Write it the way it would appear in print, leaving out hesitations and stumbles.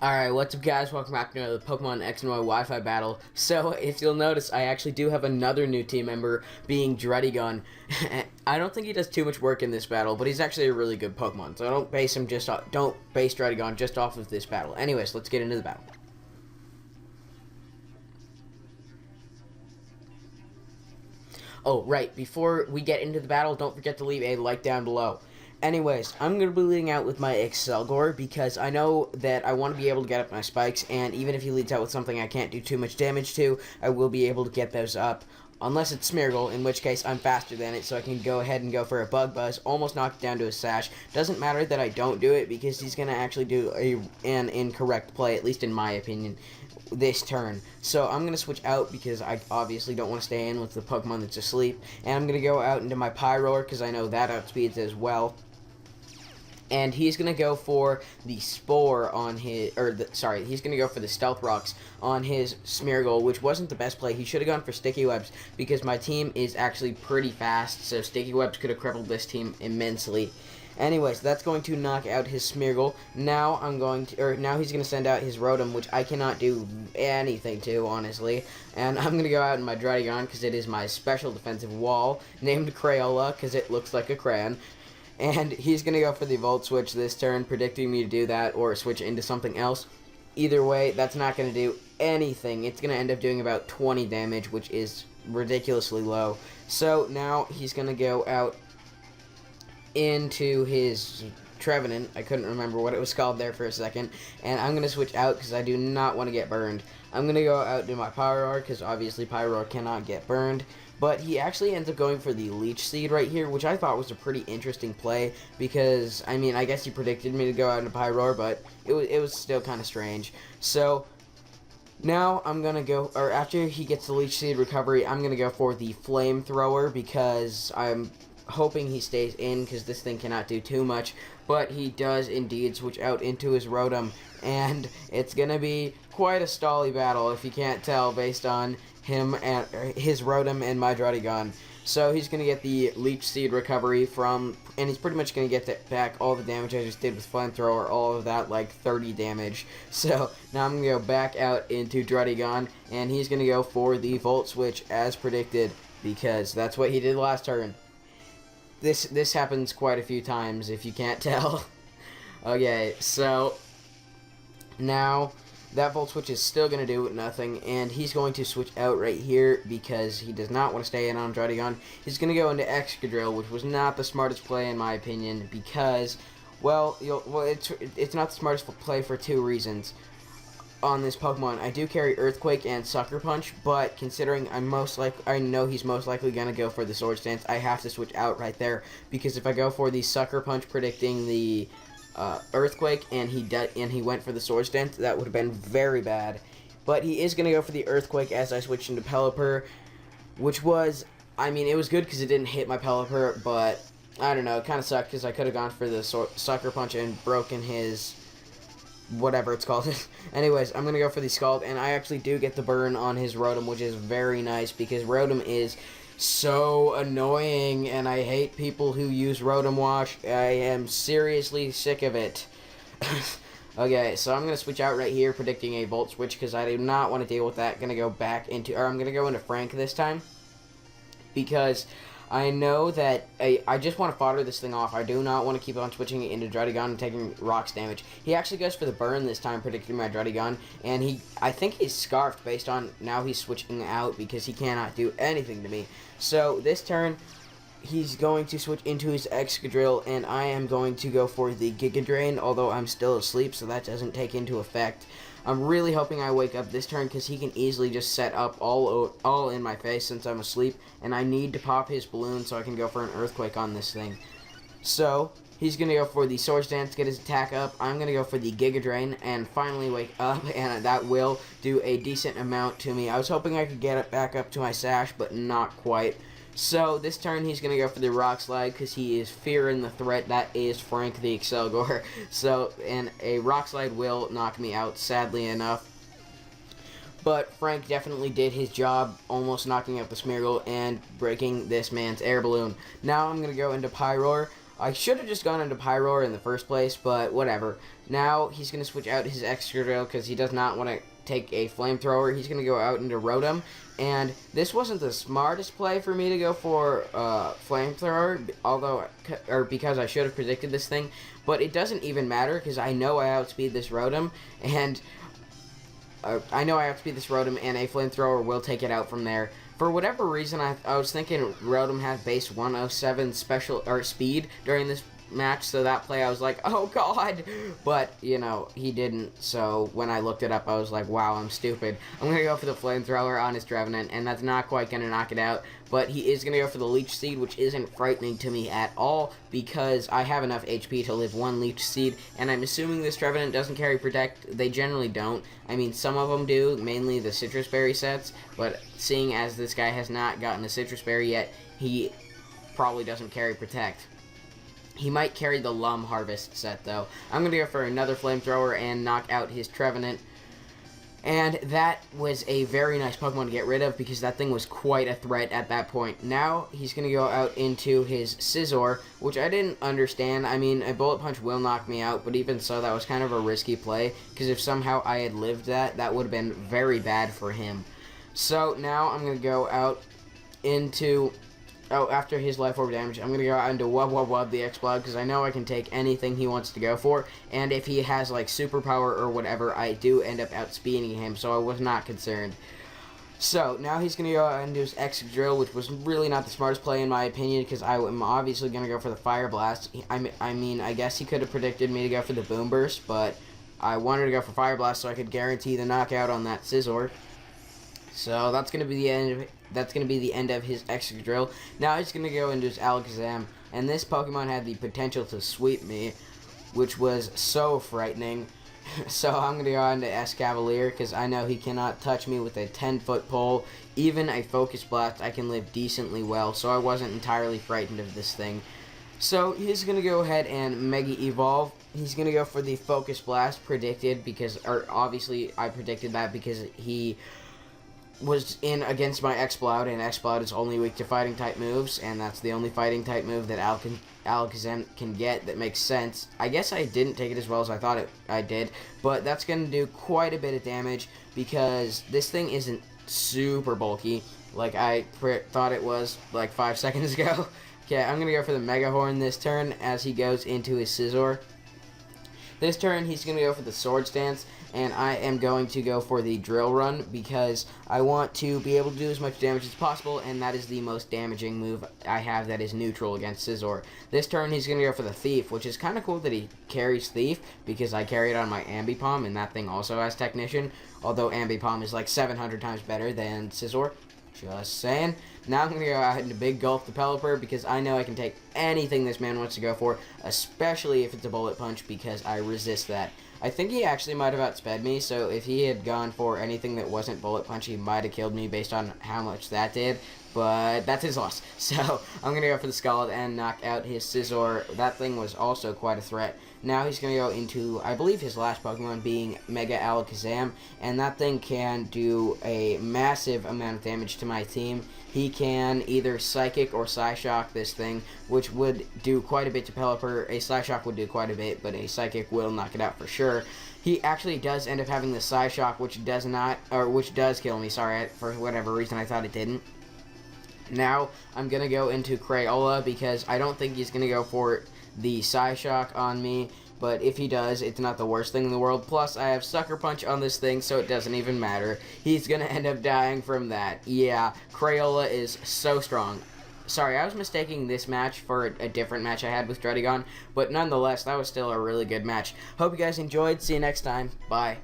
Alright, what's up guys? Welcome back to another Pokemon X and Y Wi-Fi battle. So, if you'll notice, I actually do have another new team member, being Druddigon. I don't think he does too much work in this battle, but he's actually a really good Pokemon. So don't base Druddigon just off of this battle. Anyways, let's get into the battle. Oh, right, before we get into the battle, don't forget to leave a like down below. Anyways, I'm going to be leading out with my Excelgor because I know that I want to be able to get up my spikes, and even if he leads out with something I can't do too much damage to, I will be able to get those up. Unless it's Smeargle, in which case I'm faster than it, so I can go ahead and go for a Bug Buzz, almost knock it down to a Sash. Doesn't matter that I don't do it, because he's going to actually do an incorrect play, at least in my opinion, this turn. So I'm going to switch out, because I obviously don't want to stay in with the Pokemon that's asleep. And I'm going to go out into my Pyroar, because I know that outspeeds as well. And he's going to go for the Spore on his, he's going to go for the Stealth Rocks on his Smeargle, which wasn't the best play. He should have gone for Sticky Webs, because my team is actually pretty fast, so Sticky Webs could have crippled this team immensely. Anyways, that's going to knock out his Smeargle. Now now he's going to send out his Rotom, which I cannot do anything to, honestly. And I'm going to go out in my Druddigon, because it is my special defensive wall, named Crayola, because it looks like a crayon. And he's going to go for the Volt Switch this turn, predicting me to do that or switch into something else. Either way, that's not going to do anything. It's going to end up doing about 20 damage, which is ridiculously low. So now he's going to go out into his Trevenant. I couldn't remember what it was called there for a second. And I'm going to switch out because I do not want to get burned. I'm going to go out to my Pyroar because obviously Pyroar cannot get burned. But he actually ends up going for the Leech Seed right here, which I thought was a pretty interesting play because, I mean, I guess he predicted me to go out into Pyroar, but it was still kind of strange. So now I'm going to go, or after he gets the Leech Seed recovery, I'm going to go for the Flamethrower because I'm hoping he stays in because this thing cannot do too much. But he does indeed switch out into his Rotom, and it's going to be quite a stally battle if you can't tell based on him and his Rotom and my Druddigon. So he's going to get the Leech Seed recovery and he's pretty much going to get back all the damage I just did with Flamethrower, all of that, like 30 damage. So now I'm going to go back out into Druddigon, and he's going to go for the Volt Switch as predicted, because that's what he did last turn. This happens quite a few times, if you can't tell. Okay, so now that Volt Switch is still going to do nothing, and he's going to switch out right here because he does not want to stay in on Druddigon. He's going to go into Excadrill, which was not the smartest play in my opinion because, well, it's not the smartest play for two reasons. On this Pokemon, I do carry Earthquake and Sucker Punch, but considering I know he's most likely going to go for the Swords Dance, I have to switch out right there because if I go for the Sucker Punch predicting the Earthquake and he went for the Swords Dance, that would have been very bad. But he is going to go for the Earthquake as I switched into Pelipper, which was, I mean, it was good because it didn't hit my Pelipper, but I don't know, it kind of sucked because I could have gone for the Sucker Punch and broken his whatever it's called. Anyways, I'm going to go for the Scald, and I actually do get the burn on his Rotom, which is very nice because Rotom is so annoying, and I hate people who use Rotom Wash. I am seriously sick of it. Okay, so I'm going to switch out right here, predicting a Volt Switch, because I do not want to deal with that. I'm going to go into Frank this time, because I know that I just want to fodder this thing off. I do not want to keep on switching it into Druddigon and taking rocks damage. He actually goes for the burn this time, predicting my Druddigon, and I think he's scarfed based on now he's switching out because he cannot do anything to me. So this turn, he's going to switch into his Excadrill, and I am going to go for the Giga Drain, although I'm still asleep, so that doesn't take into effect. I'm really hoping I wake up this turn because he can easily just set up all in my face since I'm asleep, and I need to pop his balloon so I can go for an Earthquake on this thing. So he's going to go for the Swords Dance to get his attack up. I'm going to go for the Giga Drain and finally wake up, and that will do a decent amount to me. I was hoping I could get it back up to my Sash, but not quite. So this turn he's going to go for the Rock Slide because he is fearing the threat that is Frank the Excelgor. So, and a Rock Slide will knock me out, sadly enough. But Frank definitely did his job, almost knocking out the Smeargle and breaking this man's air balloon. Now I'm going to go into Pyroar. I should have just gone into Pyroar in the first place, but whatever. Now he's going to switch out his Excadrill because he does not want to take a Flamethrower. He's going to go out into Rotom, and this wasn't the smartest play for me to go for Flamethrower, because I should have predicted this thing, but it doesn't even matter because I know I outspeed this Rotom, and a Flamethrower will take it out from there. For whatever reason, I was thinking Rotom had base 107 special or speed during this match, so that play I was like, oh god, but you know, he didn't. So when I looked it up, I was like, wow, I'm stupid. I'm gonna go for the Flamethrower on his Trevenant, and that's not quite gonna knock it out, but he is gonna go for the Leech Seed, which isn't frightening to me at all because I have enough HP to live one Leech Seed, and I'm assuming this Trevenant doesn't carry Protect. They generally don't. I mean, some of them do, mainly the Citrus Berry sets, but seeing as this guy has not gotten a Citrus Berry yet, he probably doesn't carry Protect. He might carry the Lum Harvest set, though. I'm going to go for another Flamethrower and knock out his Trevenant. And that was a very nice Pokemon to get rid of because that thing was quite a threat at that point. Now he's going to go out into his Scizor, which I didn't understand. I mean, a Bullet Punch will knock me out, but even so, that was kind of a risky play because if somehow I had lived that would have been very bad for him. So now I'm going to go out into... after his Life Orb damage, I'm going to go out into Wub the Exploud because I know I can take anything he wants to go for, and if he has, like, Superpower or whatever, I do end up outspeeding him, so I was not concerned. So, now he's going to go out and do his Excadrill, which was really not the smartest play in my opinion because I am obviously going to go for the Fire Blast. I mean, I guess he could have predicted me to go for the Boom Burst, but I wanted to go for Fire Blast so I could guarantee the knockout on that Scizor. So that's going to be the end of his Excadrill. Now he's going to go into his Alakazam, and this Pokemon had the potential to sweep me, which was so frightening. So I'm going to go on to Escavalier because I know he cannot touch me with a 10-foot pole. Even a Focus Blast I can live decently well, so I wasn't entirely frightened of this thing. So he's going to go ahead and Mega Evolve. He's going to go for the Focus Blast predicted obviously I predicted that because he was in against my Exploud, and Exploud is only weak to fighting type moves, and that's the only fighting type move that Alakazam can get that makes sense. I guess I didn't take it as well as I thought I did, but that's going to do quite a bit of damage because this thing isn't super bulky like I thought it was like 5 seconds ago. Okay, I'm going to go for the Mega Horn this turn as he goes into his Scizor. This turn, he's going to go for the Sword Stance, and I am going to go for the Drill Run because I want to be able to do as much damage as possible, and that is the most damaging move I have that is neutral against Scizor. This turn, he's going to go for the Thief, which is kind of cool that he carries Thief because I carry it on my Ambipom, and that thing also has Technician, although Ambipom is like 700 times better than Scizor. Just saying. Now I'm going to go out into Big Gulp the Pelipper because I know I can take anything this man wants to go for, especially if it's a Bullet Punch because I resist that. I think he actually might have outsped me, so if he had gone for anything that wasn't Bullet Punch, he might have killed me based on how much that did, but that's his loss. So I'm going to go for the Scald and knock out his Scizor. That thing was also quite a threat. Now he's going to go into, I believe, his last Pokemon being Mega Alakazam, and that thing can do a massive amount of damage to my team. He can either Psychic or Psyshock this thing, which would do quite a bit to Pelipper. A Psyshock would do quite a bit, but a Psychic will knock it out for sure. He actually does end up having the Psyshock, which does kill me. Sorry, for whatever reason I thought it didn't. Now I'm going to go into Crayola because I don't think he's going to go for the Psyshock on me, but if he does, it's not the worst thing in the world. Plus, I have Sucker Punch on this thing, so it doesn't even matter. He's going to end up dying from that. Yeah, Crayola is so strong. Sorry, I was mistaking this match for a different match I had with Druddigon, but nonetheless, that was still a really good match. Hope you guys enjoyed. See you next time. Bye.